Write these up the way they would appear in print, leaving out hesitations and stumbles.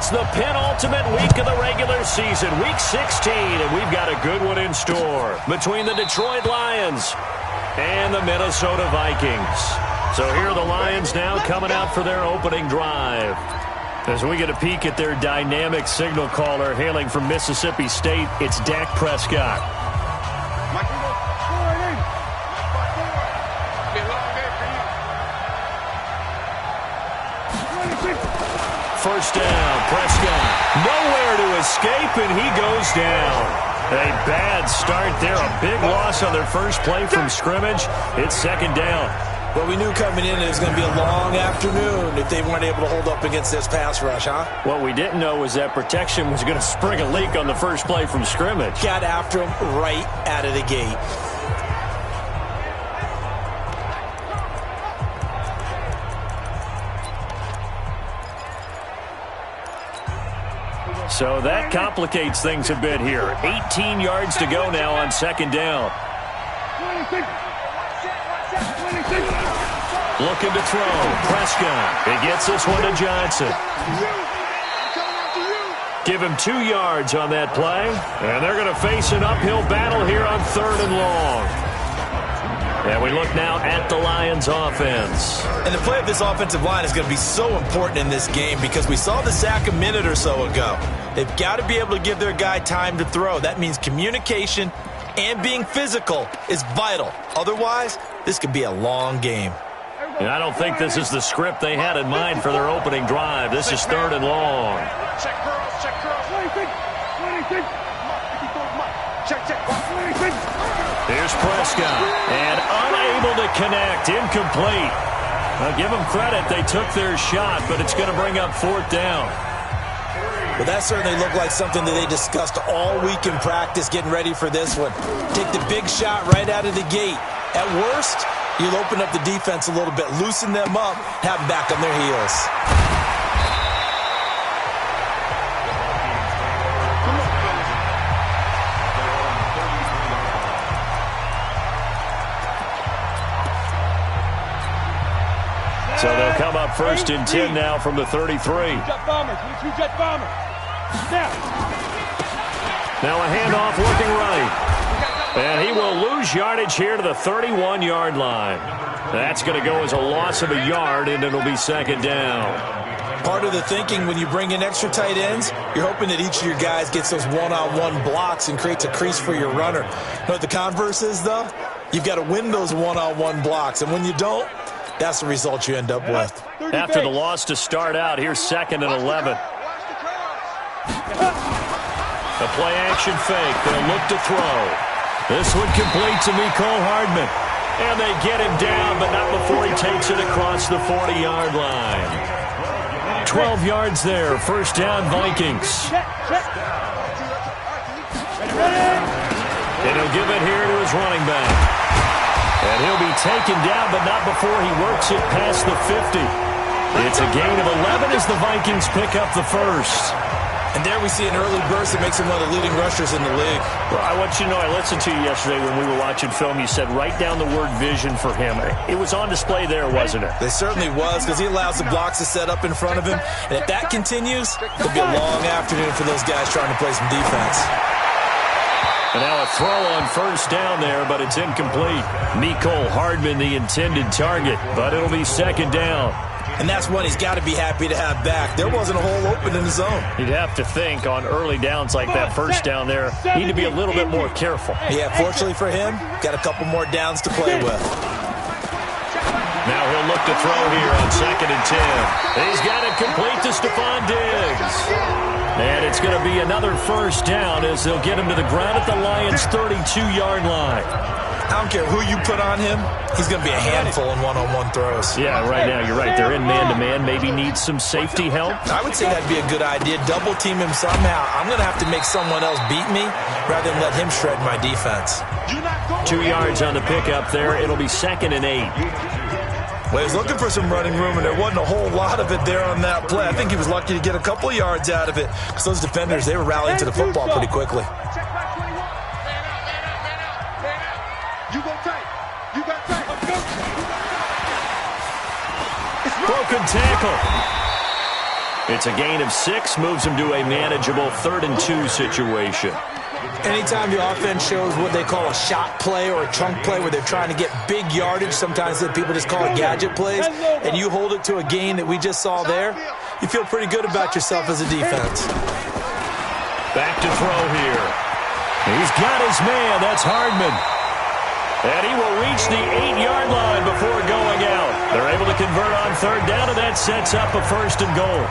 It's the penultimate week of the regular season, week 16, and we've got a good one in store between the Detroit Lions and the Minnesota Vikings. So here are the Lions now coming out for their opening drive. As we get a peek at their dynamic signal caller hailing from Mississippi State, it's Dak Prescott. First down, Prescott. Nowhere to escape, and he goes down. A bad start there. A big loss on their first play from scrimmage. It's second down. Well, we knew coming in it was going to be a long afternoon if they weren't able to hold up against this pass rush, huh? What we didn't know was that protection was going to spring a leak on the first play from scrimmage. Got after him right out of the gate. So that complicates things a bit here. 18 yards to go now on second down. Looking to throw. Prescott. He gets this one to Johnson. Give him 2 yards on that play. And they're going to face an uphill battle here on third and long. And we look now at the Lions offense. And the play of this offensive line is going to be so important in this game because we saw the sack a minute or so ago. They've got to be able to give their guy time to throw. That means communication and being physical is vital. Otherwise, this could be a long game. And I don't think this is the script they had in mind for their opening drive. This is third and long. Check girls, check girls. Here's Prescott, and unable to connect, incomplete. Now give them credit, they took their shot, but it's going to bring up fourth down. Well, that certainly looked like something that they discussed all week in practice getting ready for this one. Take the big shot right out of the gate. At worst, you'll open up the defense a little bit, loosen them up, have them back on their heels. So they'll come up first and 10 now from the 33. Jet bombers, we 2 jet bombers. Now a handoff looking right. And he will lose yardage here to the 31-yard line. That's going to go as a loss of a yard, and it'll be second down. Part of the thinking when you bring in extra tight ends, you're hoping that each of your guys gets those one-on-one blocks and creates a crease for your runner. You know what the converse is, though? You've got to win those one-on-one blocks, and when you don't, that's the result you end up with. After the loss to start out, here's second and 11. A play-action fake. They'll look to throw. This one complete to Mecole Hardman. And they get him down, but not before he takes it across the 40-yard line. 12 yards there. First down, Vikings. And he'll give it here to his running back. And he'll be taken down, but not before he works it past the 50. It's a gain of 11 as the Vikings pick up the first. And there we see an early burst that makes him one of the leading rushers in the league. Well, I want you to know, I listened to you yesterday when we were watching film. You said write down the word vision for him. It was on display there, wasn't it? It certainly was, because he allows the blocks to set up in front of him. And if that continues, it'll be a long afternoon for those guys trying to play some defense. And now a throw on first down there, but it's incomplete. Mecole Hardman, the intended target, but it'll be second down. And that's one he's got to be happy to have back. There wasn't a hole open in the zone. You'd have to think on early downs like that first down there, need to be a little bit more careful. Yeah, fortunately for him, got a couple more downs to play with. Now he'll look to throw here on second and 10. He's got it complete to Stephon Diggs. And it's going to be another first down as they'll get him to the ground at the Lions' 32-yard line. I don't care who you put on him, he's going to be a handful in one-on-one throws. Yeah, right now, you're right. They're in man-to-man. Maybe needs some safety help. I would say that'd be a good idea. Double team him somehow. I'm going to have to make someone else beat me rather than let him shred my defense. 2 yards on the pickup there. It'll be second and 8. Well, he was looking for some running room, and there wasn't a whole lot of it there on that play. I think he was lucky to get a couple yards out of it because those defenders, they were rallying to the football pretty quickly. Broken tackle. It's a gain of 6, moves them to a manageable 3rd-and-2 situation. Anytime the offense shows what they call a shot play or a chunk play where they're trying to get big yardage, sometimes people just call it gadget plays, and you hold it to a gain that we just saw there, you feel pretty good about yourself as a defense. Back to throw here. He's got his man. That's Hardman. And he will reach the 8-yard line before going out. They're able to convert on 3rd down, and that sets up a 1st and goal.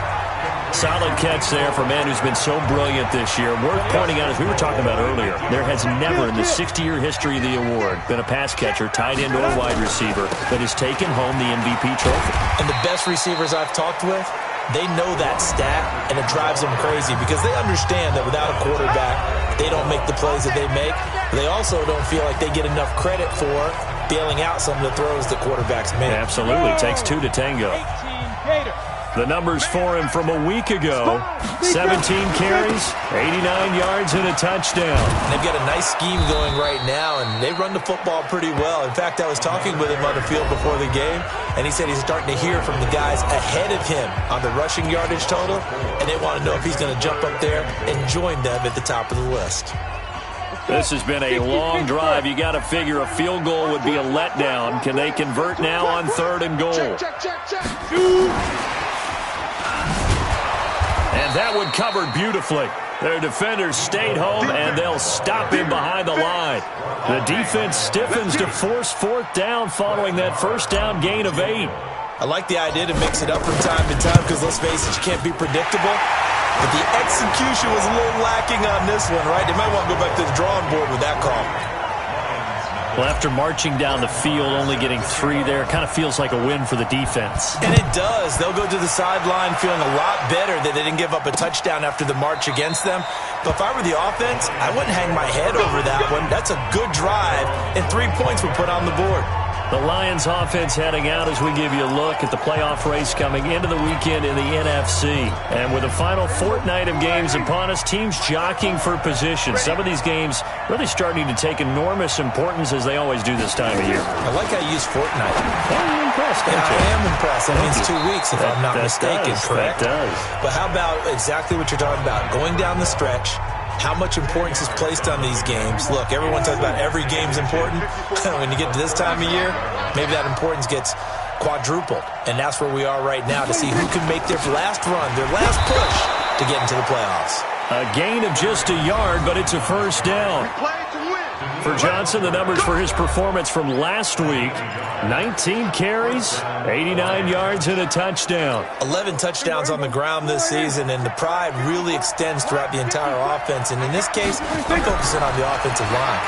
Solid catch there for a man who's been so brilliant this year. Worth pointing out, as we were talking about earlier, there has never in the 60-year history of the award been a pass catcher, tight end, or wide receiver that has taken home the MVP trophy. And the best receivers I've talked with, they know that stat, and it drives them crazy because they understand that without a quarterback, they don't make the plays that they make. They also don't feel like they get enough credit for bailing out some of the throws the quarterbacks make. Absolutely. Takes 2 to tango. The numbers for him from a week ago: 17 carries, 89 yards, and a touchdown. They've got a nice scheme going right now, and they run the football pretty well. In fact, I was talking with him on the field before the game, and he said he's starting to hear from the guys ahead of him on the rushing yardage total, and they want to know if he's going to jump up there and join them at the top of the list. This has been a long drive. You got to figure a field goal would be a letdown. Can they convert now on 3rd and goal? And that one covered beautifully. Their defenders stayed home, and they'll stop him behind the line. The defense stiffens to force 4th down following that 1st down gain of 8. I like the idea to mix it up from time to time because, let's face it, you can't be predictable. But the execution was a little lacking on this one, right? They might want to go back to the drawing board with that call. Well, after marching down the field, only getting 3 there, kind of feels like a win for the defense. And it does. They'll go to the sideline feeling a lot better that they didn't give up a touchdown after the march against them. But if I were the offense, I wouldn't hang my head over that one. That's a good drive, and 3 points were put on the board. The Lions offense heading out as we give you a look at the playoff race coming into the weekend in the NFC. And with the final fortnight of games upon us, teams jockeying for position. Some of these games really starting to take enormous importance as they always do this time of year. I like how you use fortnight. I'm impressed, don't you? I am impressed. That means 2 weeks if I'm not mistaken, correct? That does. But how about exactly what you're talking about? Going down the stretch, how much importance is placed on these games. Look, everyone talks about every game's important. When you get to this time of year, maybe that importance gets quadrupled. And that's where we are right now to see who can make their last run, their last push to get into the playoffs. A gain of just a yard, but it's a 1st down. For Johnson, the numbers for his performance from last week: 19 carries, 89 yards, and a touchdown. 11 touchdowns on the ground this season, and the pride really extends throughout the entire offense. And in this case, I'm focusing on the offensive line.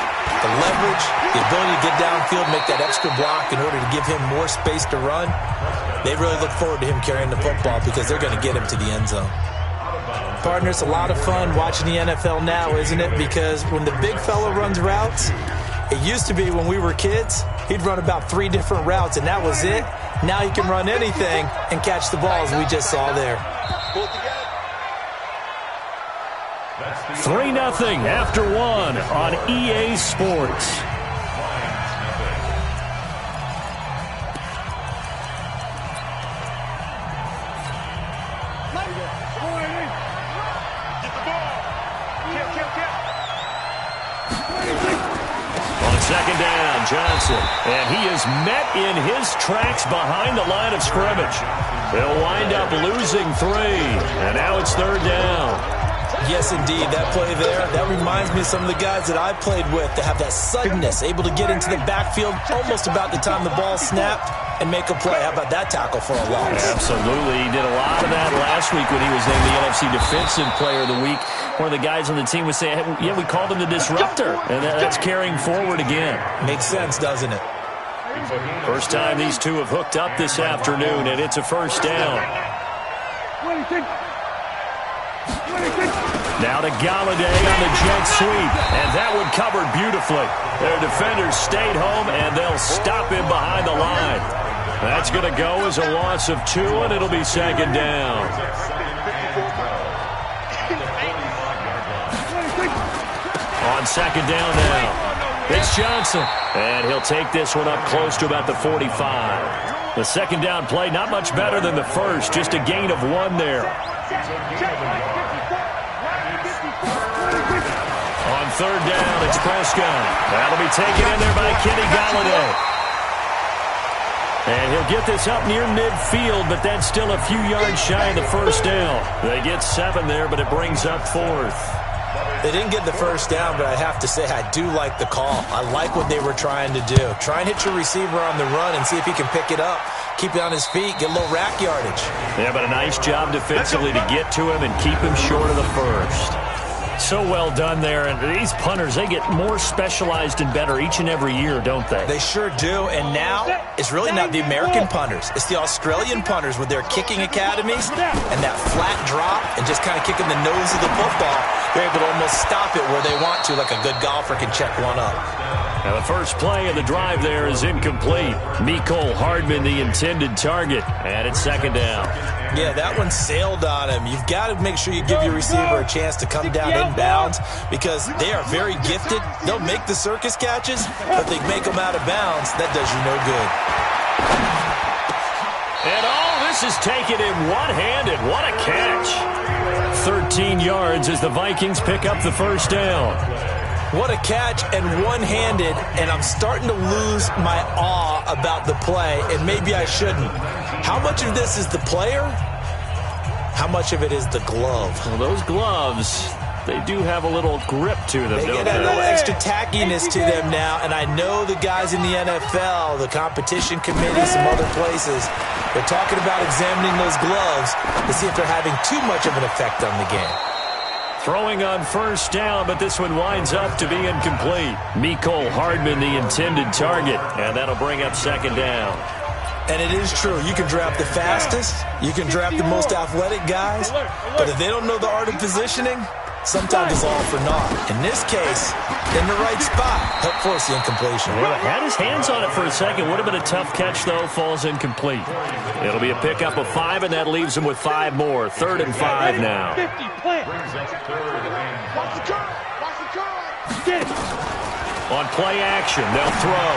The leverage, the ability to get downfield, make that extra block in order to give him more space to run. They really look forward to him carrying the football because they're going to get him to the end zone. Partner, it's a lot of fun watching the NFL now, isn't it? Because when the big fella runs routes, it used to be when we were kids, he'd run about 3 different routes, and that was it. Now he can run anything and catch the balls we just saw there. 3-0 after 1 on EA Sports. Second down, Johnson. And he is met in his tracks behind the line of scrimmage. They'll wind up losing 3. And now it's 3rd down. Yes, indeed. That play there, that reminds me of some of the guys that I played with that have that suddenness, able to get into the backfield almost about the time the ball snapped and make a play. How about that tackle for a loss? Absolutely. He did a lot of that last week when he was named the NFC Defensive Player of the Week. One of the guys on the team was saying, hey, yeah, we called him the disruptor. And that's carrying forward again. Makes sense, doesn't it? First time these two have hooked up this afternoon, and it's a 1st down. Now to Galladay on the jet sweep, and that one covered beautifully. Their defenders stayed home, and they'll stop him behind the line. That's going to go as a loss of 2, and it'll be 2nd down. On 2nd down now, it's Johnson, and he'll take this one up close to about the 45. The 2nd down play, not much better than the first, just a gain of 1 there. On third down, it's Prescott. That'll be taken in there by Kenny Golladay. And he'll get this up near midfield, but that's still a few yards shy of the first down. They get 7 there, but it brings up 4th. They didn't get the first down, but I have to say I do like the call. I like what they were trying to do. Try and hit your receiver on the run and see if he can pick it up. Keep it on his feet, get a little rack yardage. Yeah, but a nice job defensively to get to him and keep him short of the first. So well done there. And these punters, they get more specialized and better each and every year, don't they? They sure do. And now it's really not the American punters. It's the Australian punters with their kicking academies and that flat drop and just kind of kicking the nose of the football. They're able to almost stop it where they want to, like a good golfer can check one up. Now the first play of the drive there is incomplete. Mecole Hardman, the intended target, and it's second down. Yeah, that one sailed on him. You've got to make sure you give your receiver a chance to come down inbounds because they are very gifted. They'll make the circus catches, but they make them out of bounds. That does you no good. And all this is taken in one-handed. What a catch. 13 yards as the Vikings pick up the first down. What a catch and one-handed, and I'm starting to lose my awe about the play, and maybe I shouldn't. How much of this is the player? How much of it is the glove? Well, those gloves, they do have a little grip to them, They don't get a they? little extra tackiness to them now, and I know the guys in the NFL, the competition committee, some other places, they're talking about examining those gloves to see if they're having too much of an effect on the game. Throwing on first down, but this one winds up to be incomplete. Mecole Hardman, the intended target, and that'll bring up second down. And it is true. You can draft the fastest, you can draft the most athletic guys, but if they don't know the art of positioning, sometimes it's all for naught. In this case, in the right spot, help force the incompletion. Well, had his hands on it for a second. Would have been a tough catch, though. Falls incomplete. It'll be a pickup of 5, and that leaves him with 5 more. 3rd and 5 now. On play action, they'll throw.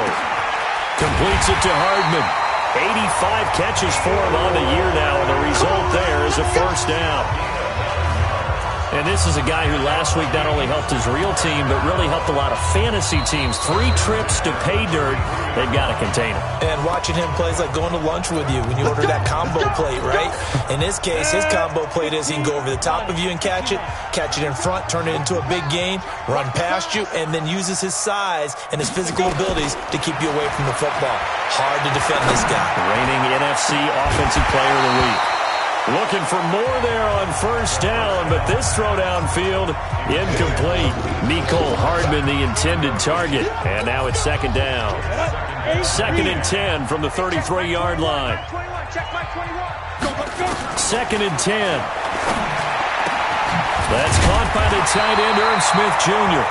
Completes it to Hardman. 85 catches for him on the year now, and the result there is a first down. And this is a guy who last week not only helped his real team, but really helped a lot of fantasy teams. 3 trips to pay dirt. They've got to contain him. And watching him play is like going to lunch with you when you order that combo plate, right? In this case, his combo plate is he can go over the top of you and catch it in front, turn it into a big gain, run past you, and then uses his size and his physical abilities to keep you away from the football. Hard to defend this guy. Reigning NFC Offensive Player of the Week. Looking for more there on first down, but this throw downfield, incomplete. Mecole Hardman, the intended target, and now it's second down. 2nd and 10 from the 33-yard line. 2nd and 10. That's caught by the tight end, Irv Smith Jr.,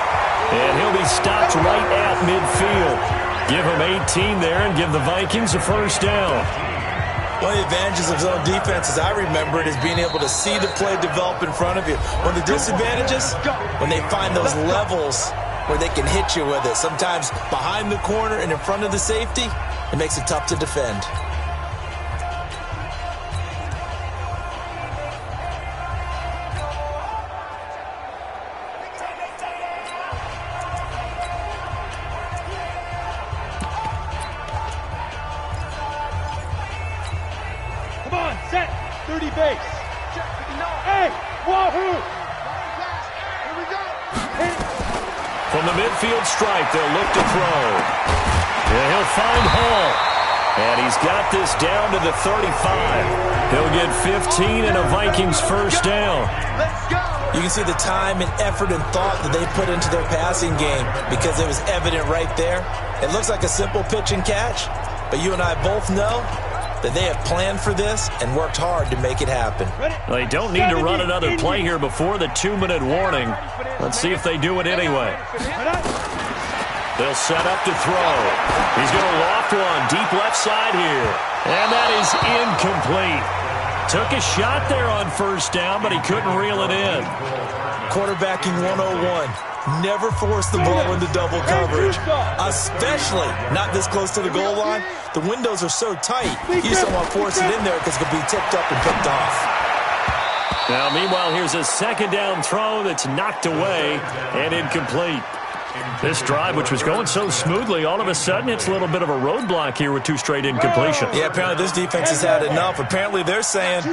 and he'll be stopped right at midfield. Give him 18 there and give the Vikings a first down. One of the advantages of zone defense, as I remember it, is being able to see the play develop in front of you. One of the disadvantages, when they find those levels where they can hit you with it, sometimes behind the corner and in front of the safety, it makes it tough to defend. Set. 30 base. Hey, wahoo! Here we go. From the midfield stripe, they'll look to throw. And he'll find Hall. And he's got this down to the 35. He'll get 15 and a Vikings first down. Let's go. You can see the time and effort and thought that they put into their passing game because it was evident right there. It looks like a simple pitch and catch, but you and I both know that they have planned for this and worked hard to make it happen. They don't need to run another play here before the 2-minute warning. Let's see if they do it anyway. They'll set up to throw. He's going to loft one deep left side here. And that is incomplete. Took a shot there on first down, but he couldn't reel it in. Quarterbacking 101. Never force the ball into double coverage, especially not this close to the goal line. The windows are so tight, you just don't want to force it in there because it could be tipped up and picked off. Now, meanwhile, here's a second down throw that's knocked away and incomplete. This drive, which was going so smoothly, all of a sudden it's a little bit of a roadblock here with 2 straight incompletions. Yeah, apparently this defense has had enough. Apparently they're saying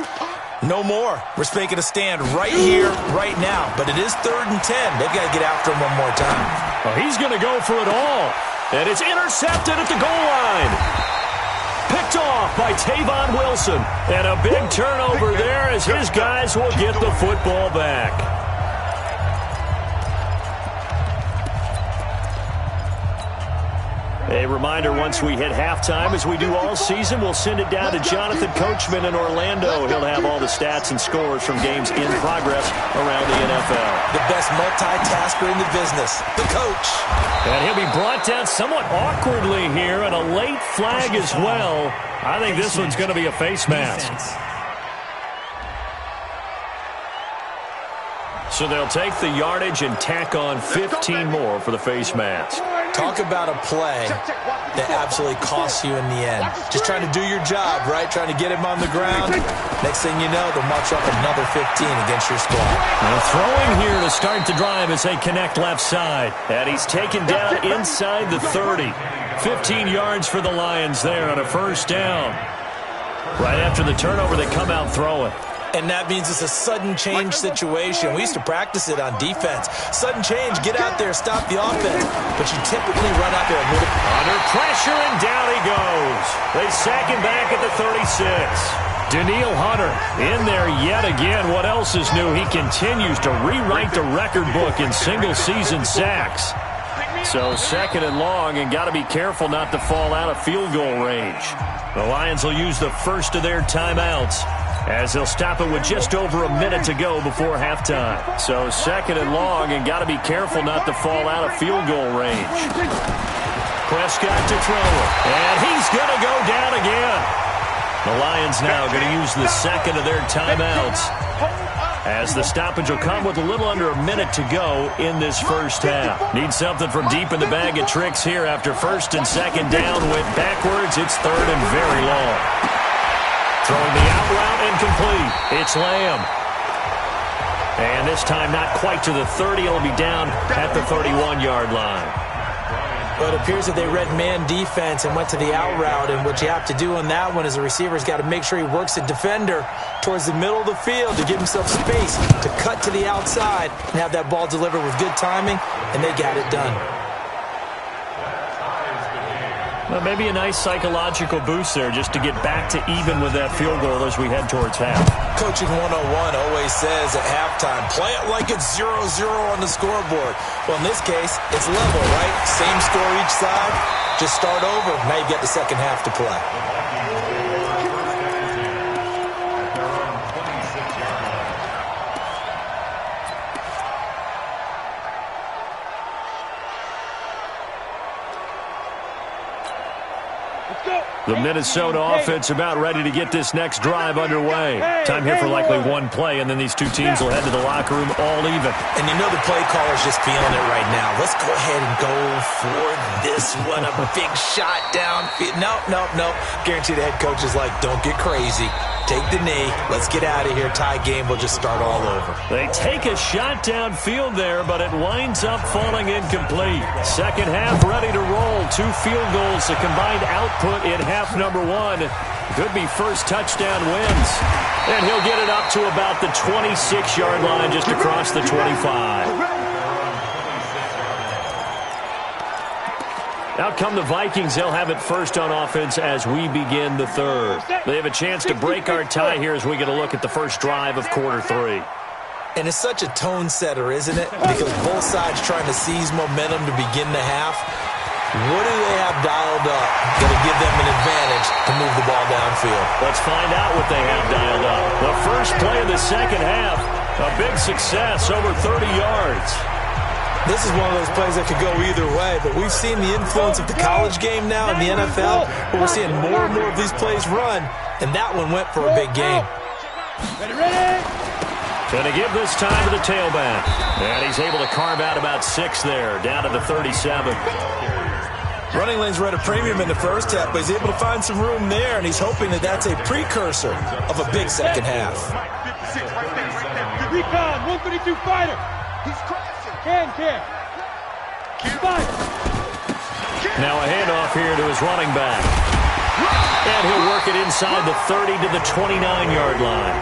no more. We're making a stand right here, right now. But it is 3rd and 10. They've got to get after him one more time. Well, he's going to go for it all. And it's intercepted at the goal line. Picked off by Tavon Wilson. And a big turnover there as his guys will get the football back. A reminder, once we hit halftime, as we do all season, we'll send it down to Jonathan Coachman in Orlando. He'll have all the stats and scores from games in progress around the NFL. The best multitasker in the business, the coach. And he'll be brought down somewhat awkwardly here, and a late flag as well. I think this one's going to be a face mask. So they'll take the yardage and tack on 15 more for the face mask. Talk about a play that absolutely costs you in the end. Just trying to do your job, right? Trying to get him on the ground. Next thing you know, they'll march up another 15 against your squad. Now throwing here to start the drive as they connect left side. And he's taken down inside the 30. 15 yards for the Lions there on a first down. Right after the turnover, they come out throwing. And that means it's a sudden change situation. We used to practice it on defense. Sudden change, get out there, stop the offense. But you typically run out there a little. Under pressure, and down he goes. They sack him back at the 36. Daniil Hunter in there yet again. What else is new? He continues to rewrite the record book in single-season sacks. So 2nd and long, and got to be careful not to fall out of field goal range. The Lions will use the first of their timeouts, as they'll stop it with just over a minute to go before halftime. So 2nd and long, and got to be careful not to fall out of field goal range. Prescott to throw it, and he's going to go down again. The Lions now going to use the second of their timeouts, as the stoppage will come with a little under a minute to go in this first half. Need something from deep in the bag of tricks here after 1st and 2nd down. Went backwards. It's 3rd and very long. Throwing the out route incomplete. It's Lamb. And this time not quite to the 30. It'll be down at the 31-yard line. But it appears that they read man defense and went to the out route. And what you have to do on that one is the receiver's got to make sure he works the defender towards the middle of the field to give himself space to cut to the outside and have that ball delivered with good timing. And they got it done. Well, maybe a nice psychological boost there just to get back to even with that field goal as we head towards half. Coaching 101 always says at halftime, play it like it's 0-0 on the scoreboard. Well, in this case, it's level, right? Same score each side. Just start over. Now you get the second half to play. The Minnesota offense about ready to get this next drive underway. Time here for likely one play, and then these two teams will head to the locker room all even. And you know the play caller's just feeling it right now. Let's go ahead and go for this one. A big shot downfield. No. Guarantee the head coach is like, don't get crazy. Take the knee. Let's get out of here. Tie game. We'll just start all over. They take a shot downfield there, but it winds up falling incomplete. Second half ready to roll. 2 field goals, a combined output in half number 1. Could be first touchdown wins. And he'll get it up to about the 26-yard line, just across the 25. Out come the Vikings. They'll have it first on offense as we begin the third. They have a chance to break our tie here as we get a look at the first drive of quarter 3. And it's such a tone setter, isn't it? Because both sides trying to seize momentum to begin the half. What do they have dialed up that'll give them an advantage to move the ball downfield? Let's find out what they have dialed up. The first play of the second half, a big success, over 30 yards. This is one of those plays that could go either way, but we've seen the influence of the college game now in the NFL, but we're seeing more and more of these plays run, and that one went for a big gain. Ready? Going to give this time to the tailback. And he's able to carve out about 6 there, down to the 37. Running lanes were at a premium in the first half, but he's able to find some room there, and he's hoping that that's a precursor of a big second half. Recon, 132 fighter. He's crashing. Can. Fight. Now a handoff here to his running back. And he'll work it inside the 30 to the 29-yard line.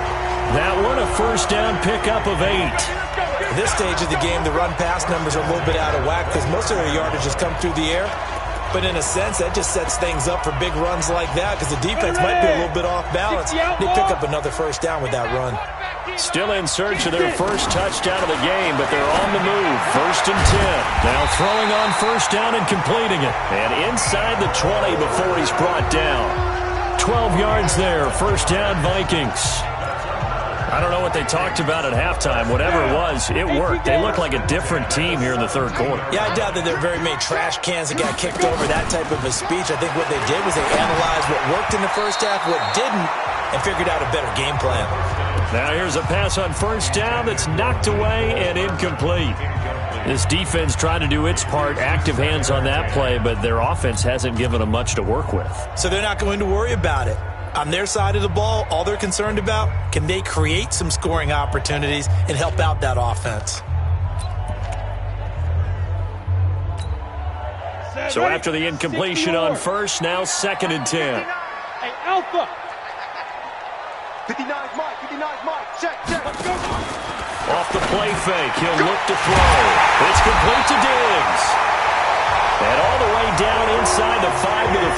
That one a first down pickup of 8. At this stage of the game, the run-pass numbers are a little bit out of whack because most of their yardage has come through the air. But in a sense, that just sets things up for big runs like that because the defense might be a little bit off balance. They pick up another first down with that run. Still in search of their first touchdown of the game, but they're on the move. First and 10. Now throwing on first down and completing it. And inside the 20 before he's brought down. 12 yards there. First down, Vikings. I don't know what they talked about at halftime. Whatever it was, it worked. They look like a different team here in the third quarter. Yeah, I doubt that there are very many trash cans that got kicked over, that type of a speech. I think what they did was they analyzed what worked in the first half, what didn't, and figured out a better game plan. Now here's a pass on first down that's knocked away and incomplete. This defense trying to do its part, active hands on that play, but their offense hasn't given them much to work with. So they're not going to worry about it. On their side of the ball, all they're concerned about, can they create some scoring opportunities and help out that offense? So after the incompletion on first, now second and 10. Hey, Alpha. 59's Mike. Check. Let's go. Off the play fake, he'll look to throw. It's complete to Diggs. And all the way down inside the 5 to the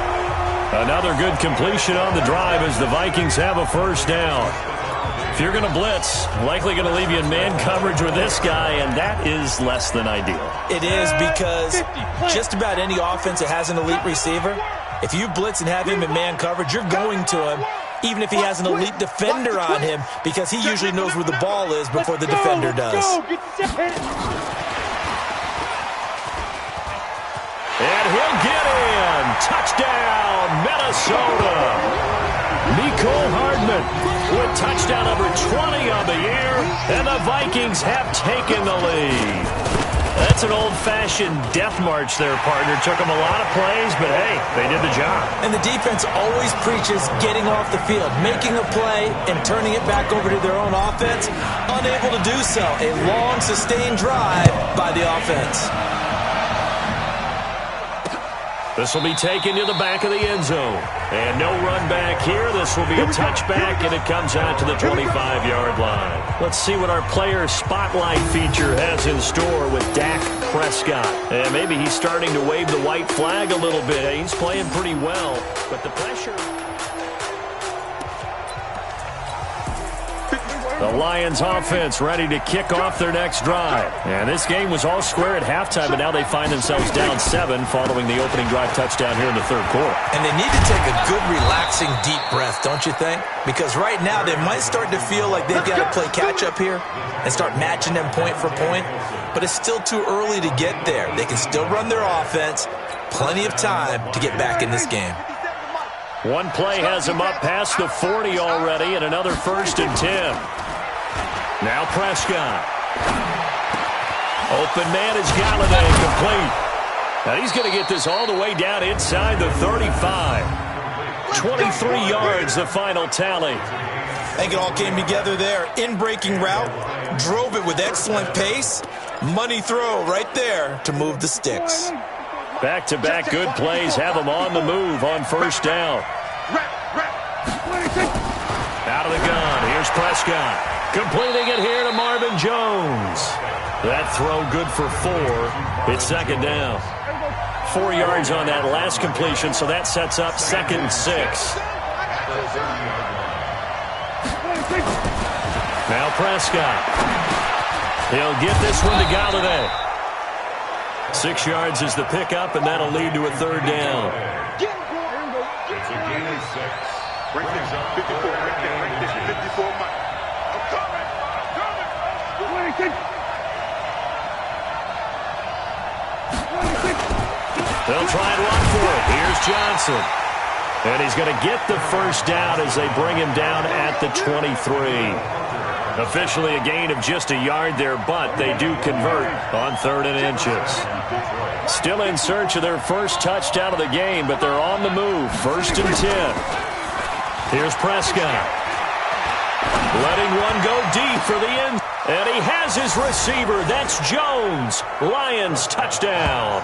4. Another good completion on the drive as the Vikings have a first down. If you're going to blitz, likely going to leave you in man coverage with this guy, and that is less than ideal. It is because just about any offense that has an elite receiver, if you blitz and have him in man coverage, you're going to him, even if he has an elite defender on him, because he usually knows where the ball is before the defender does. And he'll get in. Touchdown, Minnesota. Mecole Hardman with touchdown number 20 on the year, and the Vikings have taken the lead. That's an old-fashioned death march there, partner. Took them a lot of plays, but hey, they did the job. And the defense always preaches getting off the field, making a play, and turning it back over to their own offense. Unable to do so. A long, sustained drive by the offense. This will be taken to the back of the end zone. And no run back here. This will be a touchback, and it comes out to the 25-yard line. Let's see what our player spotlight feature has in store with Dak Prescott. And maybe he's starting to wave the white flag a little bit. He's playing pretty well, but the pressure... The Lions offense ready to kick off their next drive. And this game was all square at halftime, but now they find themselves down 7 following the opening drive touchdown here in the third quarter. And they need to take a good, relaxing, deep breath, don't you think? Because right now they might start to feel like they've got to play catch-up here and start matching them point for point. But it's still too early to get there. They can still run their offense. Plenty of time to get back in this game. One play has him up past the 40 already, and another first and 10. Now Prescott. Open man is Galladay, complete. Now he's going to get this all the way down inside the 35. 23 yards, the final tally. I think it all came together there. In-breaking route, drove it with excellent pace. Money throw right there to move the sticks. Back-to-back good plays have him on the move on first down. Out of the gun, here's Prescott. Completing it here to Marvin Jones. That throw good for 4. It's second down. 4 yards on that last completion, so that sets up second and 6. Now Prescott. He'll get this one to Galladay. 6 yards is the pickup, and that'll lead to a third down. It's a gain of 6. Break this up. 54. Break this. 54, Mike. I'm coming. They'll try and run for it. Here's Johnson. And he's going to get the first down as they bring him down at the 23. Officially a gain of just a yard there, but they do convert on 3rd and inches. Still in search of their first touchdown of the game, but they're on the move. First and 10. Here's Prescott. Letting one go deep for the end. And he has his receiver. That's Jones. Lions touchdown.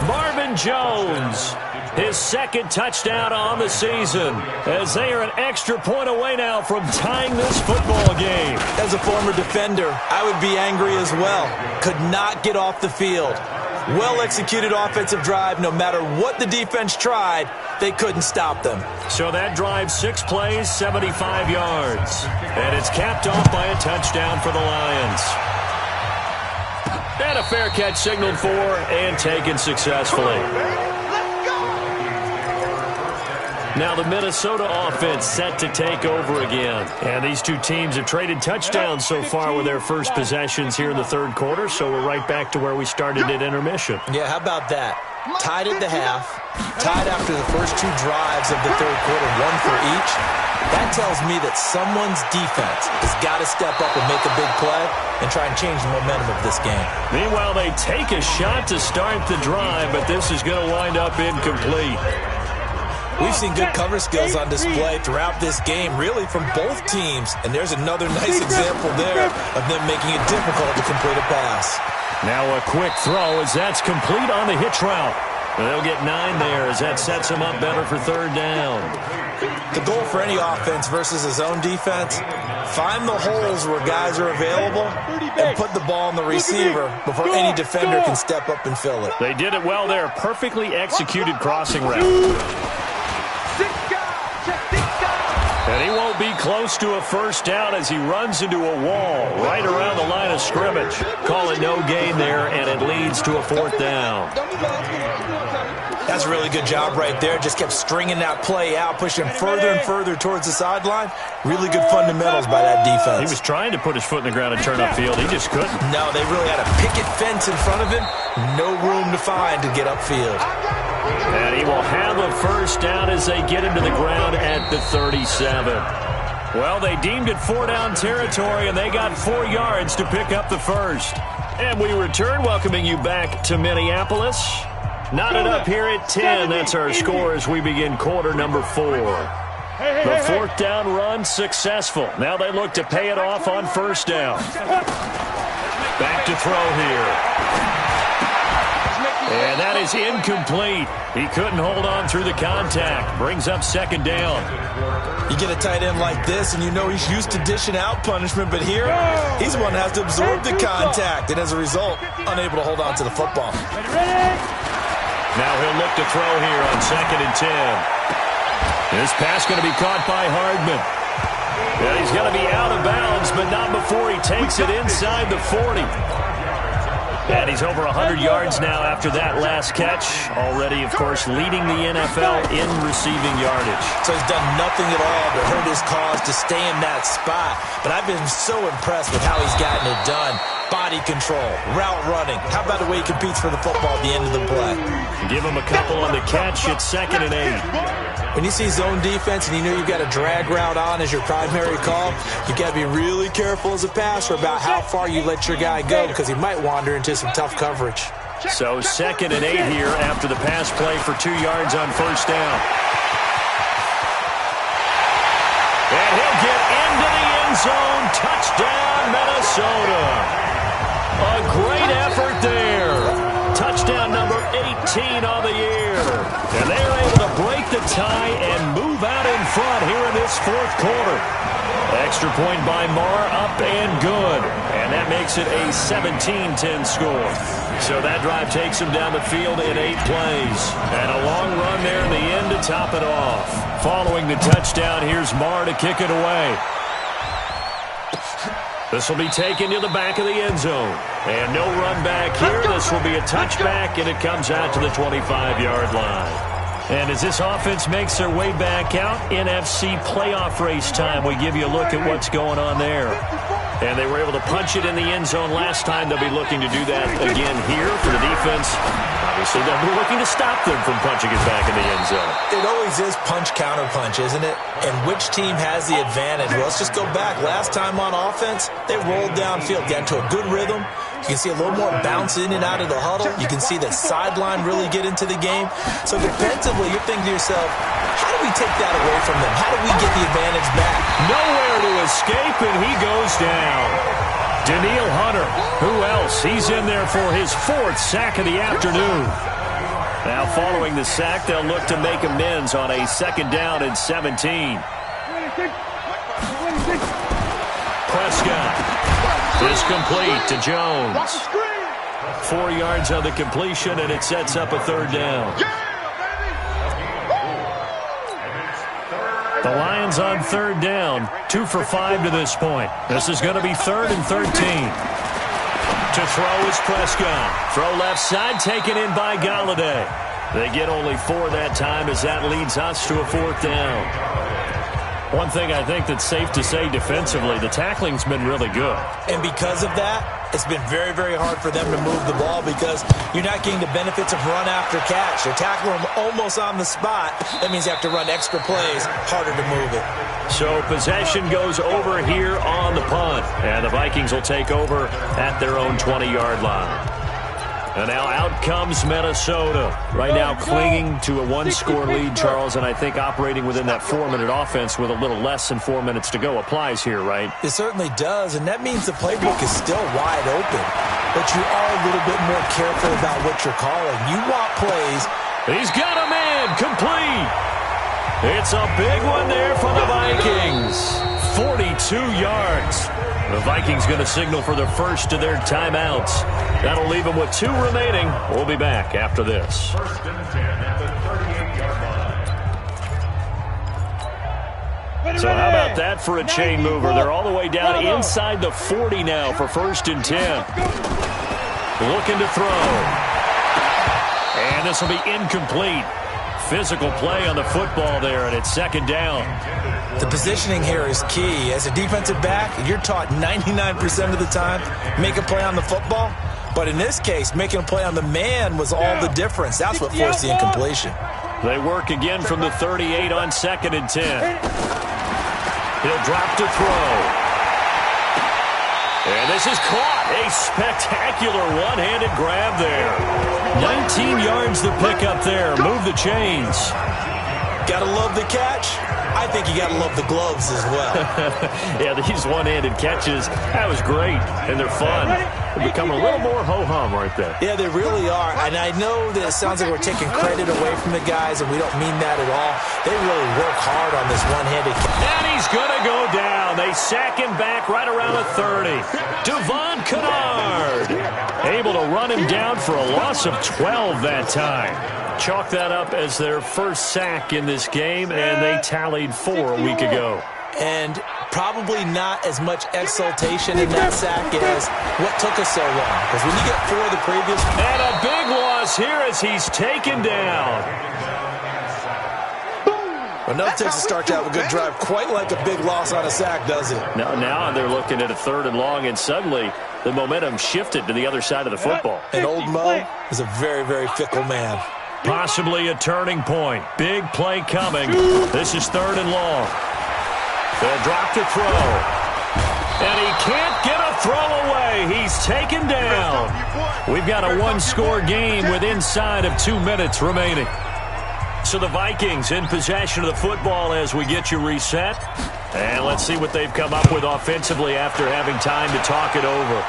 Marvin Jones, his second touchdown on the season, as they are an extra point away now from tying this football game. As a former defender, I would be angry as well. Could not get off the field. Well-executed offensive drive. No matter what the defense tried, they couldn't stop them. So that drive, 6 plays, 75 yards. And it's capped off by a touchdown for the Lions. And a fair catch signaled for and taken successfully. Now the Minnesota offense set to take over again. And these two teams have traded touchdowns so far with their first possessions here in the third quarter, so we're right back to where we started at intermission. Yeah, how about that? Tied at the half, tied after the first 2 drives of the third quarter, 1 for each. That tells me that someone's defense has got to step up and make a big play and try and change the momentum of this game. Meanwhile, they take a shot to start the drive, but this is going to wind up incomplete. We've seen good cover skills on display throughout this game, really from both teams. And there's another nice example there of them making it difficult to complete a pass. Now a quick throw as that's complete on the hitch route. And they'll get 9 there as that sets them up better for third down. The goal for any offense versus a zone defense, find the holes where guys are available and put the ball on the receiver before any defender can step up and fill it. They did it well there. Perfectly executed crossing route. And he won't be close to a first down as he runs into a wall right around the line of scrimmage. Call it no gain there, and it leads to a 4th down. That's a really good job right there. Just kept stringing that play out, pushing him further and further towards the sideline. Really good fundamentals by that defense. He was trying to put his foot in the ground and turn upfield. He just couldn't. No, they really had a picket fence in front of him. No room to find to get upfield. And he will have a first down as they get into the ground at the 37. Well, they deemed it 4-down territory, and they got 4 yards to pick up the first. And we return, welcoming you back to Minneapolis. Knotted up here at 10. That's our score as we begin quarter number 4. The 4th down run successful. Now they look to pay it off on first down. Back to throw here. And that is incomplete. He couldn't hold on through the contact. Brings up 2nd down. You get a tight end like this, and you know he's used to dishing out punishment, but here, he's the one that has to absorb the contact, and as a result, unable to hold on to the football. Now he'll look to throw here on 2nd and 10. This pass going to be caught by Hardman. And he's going to be out of bounds, but not before he takes it inside the 40. And he's over 100 yards now after that last catch. Already, of course, leading the NFL in receiving yardage. So he's done nothing at all to hurt his cause to stay in that spot. But I've been so impressed with how he's gotten it done. Body control, route running. How about the way he competes for the football at the end of the play? Give him a couple on the catch. It's 2nd and 8. When you see zone defense and you know you've got a drag route on as your primary call, you've got to be really careful as a passer about how far you let your guy go because he might wander into some tough coverage. So 2nd and 8 here after the pass play for 2 yards on first down. And he'll get into the end zone. Touchdown, Minnesota. A great effort there. Touchdown number 18 on the year. And they're able to break the tie and move out in front here in this 4th quarter. Extra point by Marr, up and good. And that makes it a 17-10 score. So that drive takes them down the field in 8 plays. And a long run there in the end to top it off. Following the touchdown, here's Marr to kick it away. This will be taken to the back of the end zone. And no run back here. This will be a touchback, and it comes out to the 25-yard line. And as this offense makes their way back out, NFC playoff race time, we give you a look at what's going on there. And they were able to punch it in the end zone last time. They'll be looking to do that again here for the defense. Obviously, they'll be looking to stop them from punching it back in the end zone. It always is punch-counter-punch, isn't it? And which team has the advantage? Well, let's just go back. Last time on offense, they rolled downfield, got into a good rhythm. You can see a little more bounce in and out of the huddle. You can see the sideline really get into the game. So defensively, you're thinking to yourself, How do we take that away from them? How do we get the advantage back? Nowhere to escape, and he goes down. Daniil Hunter, who else? He's in there for his 4th sack of the afternoon. Now following the sack, they'll look to make amends on a 2nd down and 17. Prescott is complete to Jones. 4 yards on the completion, and it sets up a 3rd down. The Lions on 3rd down, 2 for 5 to this point. This is going to be 3rd and 13. To throw is Prescott. Throw left side, taken in by Galladay. They get only 4 that time as that leads us to a 4th down. One thing I think that's safe to say defensively, the tackling's been really good. And because of that, it's been very, very hard for them to move the ball because you're not getting the benefits of run after catch. They're tackling them almost on the spot. That means you have to run extra plays, harder to move it. So possession goes over here on the punt, and the Vikings will take over at their own 20-yard line. And now out comes Minnesota. Right now clinging to a 1-score lead, Charles, and I think operating within that 4-minute offense with a little less than 4 minutes to go applies here, right? It certainly does, and that means the playbook is still wide open. But you are a little bit more careful about what you're calling. You want plays. He's got a man complete. It's a big one there for the Vikings. 42 yards. The Vikings going to signal for the first of their timeouts. That'll leave them with 2 remaining. We'll be back after this. 1st and 10 at the 38-yard line. So how about that for a chain mover? They're all the way down inside the 40 now for 1st and 10. Looking to throw. And this will be incomplete. Physical play on the football there, and it's 2nd down. The positioning here is key. As a defensive back, you're taught 99% of the time, make a play on the football. But in this case, making a play on the man was all the difference. That's what forced the incompletion. They work again from the 38 on 2nd and 10. He'll drop to throw. And this is caught. A spectacular one-handed grab there. 19 yards to pick up there. Move the chains. Gotta love the catch. I think you got to love the gloves as well. Yeah, these one-handed catches, that was great, and they're fun. They become a little more ho-hum right there. Yeah, they really are, and I know that it sounds like we're taking credit away from the guys, and we don't mean that at all. They really work hard on this one-handed catch. And he's going to go down. They sack him back right around the 30. Devon Kennard able to run him down for a loss of 12 that time. Chalk that up as their first sack in this game, and they tallied 4 a week ago. And probably not as much exultation in that sack as what took us so long. Because when you get 4 of the previous... And a big loss here as he's taken down. Well, no Texas start to have a good drive, quite like a big loss on a sack, does it? Now they're looking at a 3rd and long, and suddenly the momentum shifted to the other side of the football. And old Mo is a very, very fickle man. Possibly a turning point. Big play coming. This is 3rd and long. They'll drop to throw. And he can't get a throw away. He's taken down. We've got a 1-score game with inside of 2 minutes remaining. So the Vikings in possession of the football as we get you reset. And let's see what they've come up with offensively after having time to talk it over.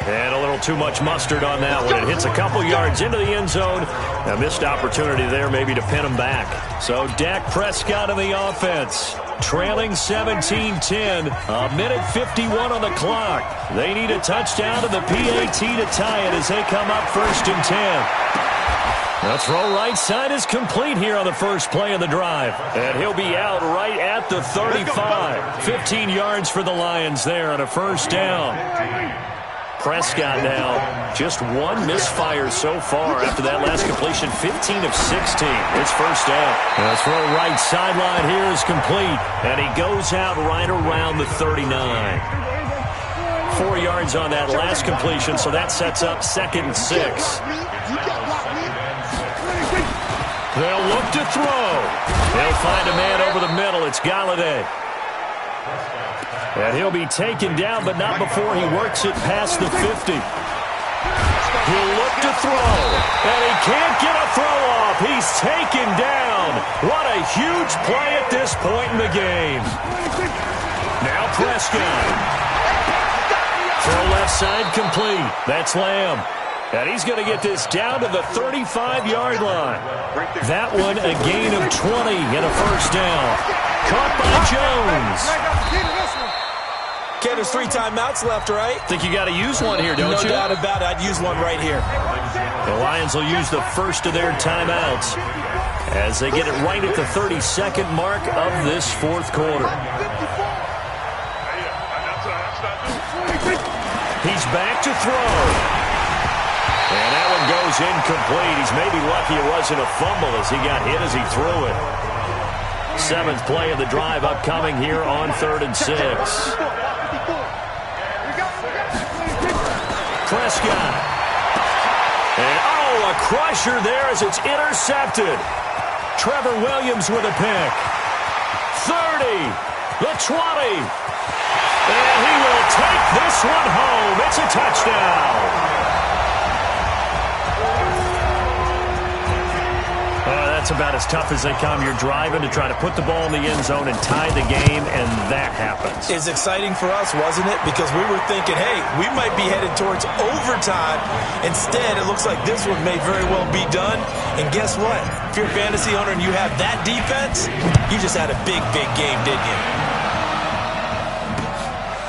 And a little too much mustard on that one. It hits a couple yards into the end zone. A missed opportunity there maybe to pin him back. So Dak Prescott in the offense. Trailing 17-10. A minute 51 on the clock. They need a touchdown to the PAT to tie it as they come up 1st and 10. The throw right side is complete here on the first play of the drive. And he'll be out right at the 35. 15 yards for the Lions there on a 1st down. Prescott now, just 1 misfire so far after that last completion, 15 of 16. It's 1st down. The throw right sideline here is complete, and he goes out right around the 39. 4 yards on that last completion, so that sets up 2nd and 6. They'll look to throw. They'll find a man over the middle. It's Galladay. And he'll be taken down, but not before he works it past the 50. He'll look to throw, and he can't get a throw off. He's taken down. What a huge play at this point in the game. Now Prescott. Throw left side complete. That's Lamb. And he's going to get this down to the 35-yard line. That one a gain of 20 and a first down. Caught by Jones. Okay, there's 3 timeouts left, right? Think you got to use one here, don't you? No doubt about it. I'd use one right here. The Lions will use the first of their timeouts as they get it right at the 32nd mark of this fourth quarter. He's back to throw. And that one goes incomplete. He's maybe lucky it wasn't a fumble as he got hit as he threw it. 7th play of the drive upcoming here on 3rd and 6. Prescott. And a crusher there as it's intercepted. Trevor Williams with a pick. 30. The 20. And he will take this one home. It's a touchdown. That's about as tough as they come. You're driving to try to put the ball in the end zone and tie the game, and that happens. It's exciting for us, wasn't it? Because we were thinking, hey, we might be headed towards overtime. Instead, it looks like this one may very well be done. And guess what? If you're a fantasy owner and you have that defense, you just had a big, big game, didn't you?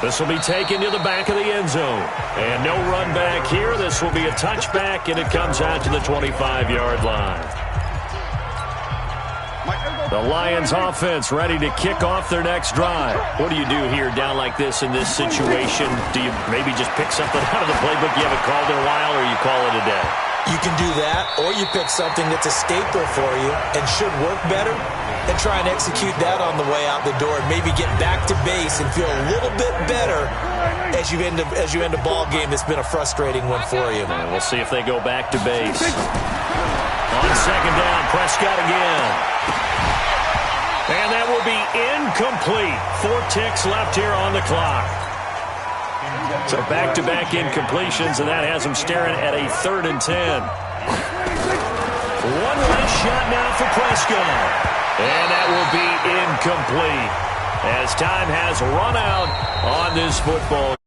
This will be taken to the back of the end zone. And no run back here. This will be a touchback, and it comes out to the 25-yard line. The Lions offense ready to kick off their next drive. What do you do here down like this in this situation? Do you maybe just pick something out of the playbook you haven't called in a while, or you call it a day? You can do that, or you pick something that's a staple for you and should work better and try and execute that on the way out the door and maybe get back to base and feel a little bit better as you end a ball game that's been a frustrating one for you. And we'll see if they go back to base. On 2nd down, Prescott again. And that will be incomplete. 4 ticks left here on the clock. So back-to-back incompletions, and that has them staring at a 3rd and 10. One last shot now for Prescott. And that will be incomplete as time has run out on this football.